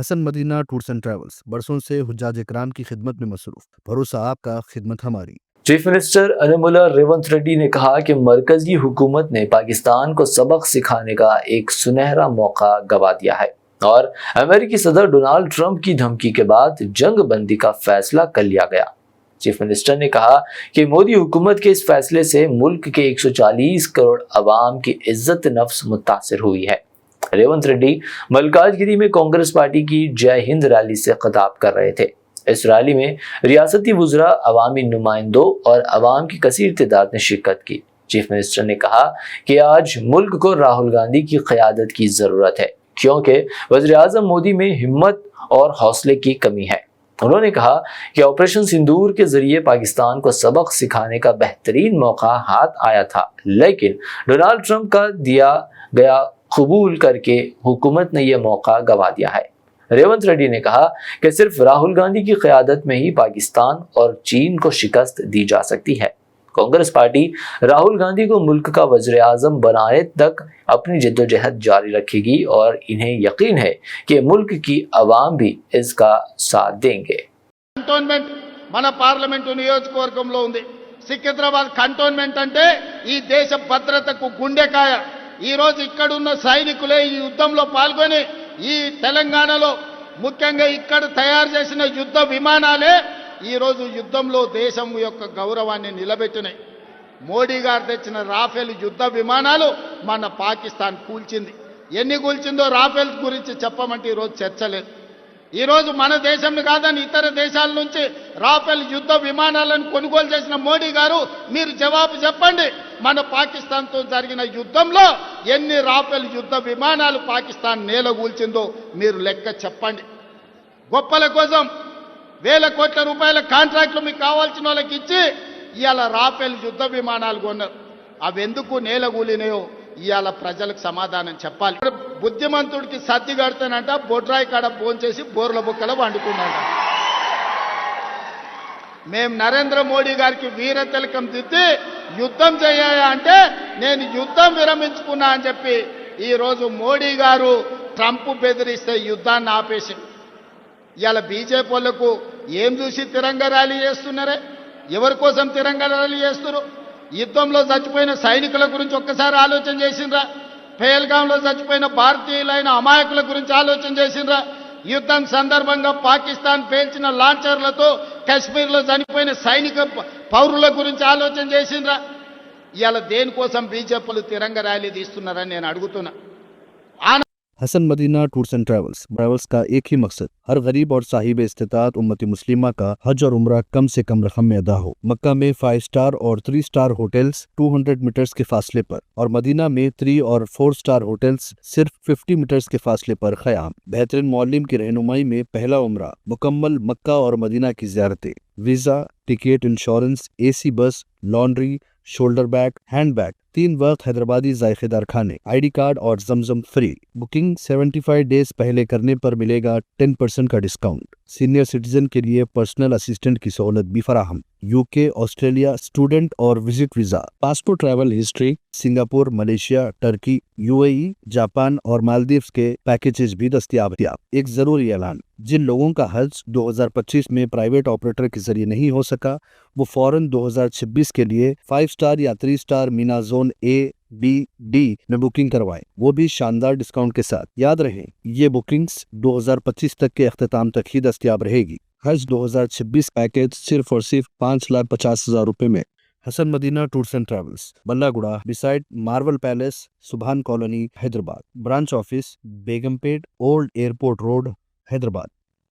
Hasan Madina tours and travels बरसों से हुज्जाज इकराम की खिदमत में मसरूफ। भरोसा आपका, खिदमत हमारी। चीफ मिनिस्टर अनमुला रेवंत रेड्डी ने कहा कि मरकजी हुकूमत ने पाकिस्तान को सबक सिखाने का एक सुनहरा मौका गवा दिया है और अमेरिकी सदर डोनाल्ड ट्रंप की धमकी के बाद जंग बंदी का फैसला कर लिया गया। चीफ मिनिस्टर ने कहा कि मोदी हुकूमत के इस फैसले से मुल्क के 140 करोड़ अवाम की इज्जत नफ्स मुतासिर हुई है। रेवंत रेड्डी मलकाजगिरी में कांग्रेस पार्टी की जय हिंद रैली से खिताब कर रहे थे। इस रैली में रियासती वुज़रा, अवामी नुमाइंदों और अवाम की कसीर तादाद ने शिरकत की। चीफ मिनिस्टर ने कहा कि आज मुल्क को राहुल गांधी की क़यादत की ज़रूरत है क्योंकि वज़ीर-ए-आज़म मोदी में हिम्मत और हौसले की कमी है। उन्होंने कहा कि ऑपरेशन सिंदूर के जरिए पाकिस्तान को सबक सिखाने का बेहतरीन मौका हाथ आया था, लेकिन डोनाल्ड ट्रंप का दिया गया कबूल करके हुकूमत ने यह मौका गवा दिया है। रेवंत रेड्डी ने कहा कि सिर्फ राहुल गांधी की क़यादत में ही पाकिस्तान और चीन को शिकस्त दी जा सकती है। कांग्रेस पार्टी राहुल गांधी को मुल्क का वज़ीर-ए-आज़म बनाने तक अपनी जद्दोजहद जारी रखेगी और इन्हें यकीन है कि मुल्क की अवाम भी इसका साथ देंगे। కంటోన్మెంట్ మన పార్లమెంటు నియోజకవర్గంలో ఉంది। సికింద్రాబాద్ కంటోన్మెంట్ అంటే ఈ దేశ భద్రతకు గుండెకాయ। ఈ రోజు ఇక్కడ ఉన్న సైనికులే ఈ యుద్ధంలో పాల్గొని ఈ తెలంగాణలో ముఖ్యంగా ఇక్కడ తయారు చేసిన యుద్ధ విమానాలే ఈ రోజు యుద్ధంలో దేశం యొక్క గౌరవాన్ని నిలబెట్టినాయి। మోడీ గారు తెచ్చిన రాఫెల్ యుద్ధ విమానాలు మన పాకిస్తాన్ కూల్చింది। ఎన్ని కూల్చిందో రాఫెల్ గురించి చెప్పమంటే ఈ రోజు చర్చ లేదు। ఈ రోజు మన దేశం కాదని ఇతర దేశాల నుంచి రాఫెల్ యుద్ధ విమానాలను కొనుగోలు చేసిన మోడీ గారు మీరు జవాబు చెప్పండి, మన పాకిస్తాన్తో జరిగిన యుద్ధంలో ఎన్ని రాఫెల్ యుద్ధ విమానాలు పాకిస్తాన్ నేలగూల్చిందో మీరు లెక్క చెప్పండి। గొప్పల కోసం వేల కోట్ల రూపాయల కాంట్రాక్టులు మీకు కావాల్సిన వాళ్ళకి ఇచ్చి ఇవాళ రాఫెల్ యుద్ధ విమానాలు కొన్నారు। అవి ఎందుకు నేలగూలినాయో ఇవాళ ప్రజలకు సమాధానం చెప్పాలి। బుద్ధిమంతుడికి సర్ది కడతానంట బొడ్రాయి కాడ భోంచేసి బోర్ల బుక్కల వండుకున్నాడు। మేము నరేంద్ర మోడీ గారికి వీర తిలకం దిద్ది యుద్ధం చేయాలి అంటే నేను యుద్ధం విరమించుకున్నా అని చెప్పి ఈరోజు మోడీ గారు ట్రంప్ బెదిరిస్తే యుద్ధాన్ని ఆపేసి ఇవాళ బీజేపీ వాళ్ళకు ఏం చూసి తిరంగ ర్యాలీ చేస్తున్నారే? ఎవరి కోసం తిరంగ ర్యాలీ చేస్తున్నారు? యుద్ధంలో చచ్చిపోయిన సైనికుల గురించి ఒక్కసారి ఆలోచన చేసిండ్రా? పహల్గాంలో చచ్చిపోయిన భారతీయులైన అమాయకుల గురించి ఆలోచన చేసిండ్రా? యుద్ధం సందర్భంగా పాకిస్తాన్ పేల్చిన లాంచర్లతో కశ్మీర్లో చనిపోయిన సైనిక పౌరుల గురించి ఆలోచన చేసిండ్రా? ఇవాళ దేనికోసం బీజేపీలు తిరంగ ర్యాలీ తీస్తున్నారని నేను అడుగుతున్నా। Hasan Madina tours and travels का एक ही मकसद, हर गरीब और साहिब इस्तिताअत उम्मती मुस्लिमा का हज और उम्रा कम से कम रकम में अदा हो। मक्का में 5 स्टार और 3 स्टार होटल्स 200 मीटर्स के फासले पर और मदीना में 3 और 4 स्टार होटल्स सिर्फ 50 मीटर्स के फासले पर क़याम। बेहतरीन मौलिम की रहनुमाई में पहला उम्रा, मुकम्मल मक्का और मदीना की ज़ियारतें, वीज़ा, टिकट, इंश्योरेंस, AC बस, laundry, shoulder bag, hand bag, 3 वक्त हैदराबादी जायकेदार खाने, ID कार्ड और जमजम फ्री। बुकिंग 75 डेज पहले करने पर मिलेगा 10% का डिस्काउंट। सीनियर सिटीजन के लिए पर्सनल असिस्टेंट की सहूलत भी फराहम। UK, ऑस्ट्रेलिया स्टूडेंट और visit visa, passport, travel history, Singapore, Malaysia, Turkey, UAE, Japan और मालदीव्स के पैकेजेस भी दस्तयाब हैं। एक जरूरी ऐलान, जिन लोगों का हज 2025 में प्राइवेट ऑपरेटर के जरिए नहीं हो सका, वो फौरन 2026 के लिए 5 स्टार या 3 star Meena zone A, B, D में बुकिंग करवाएं, वो भी शानदार डिस्काउंट के साथ। याद रहे, ये बुकिंग्स 2025 तक के अख्ताम तक ही दस्तयाब रहेगी। हज 2026 पैकेज सिर्फ और सिर्फ 5,50,000 रुपए में। Hasan Madina tours and travels, Ballaguda, beside Marvel Palace, Subhan colony, Hyderabad. Branch office Begumpet, old airport road, Hyderabad.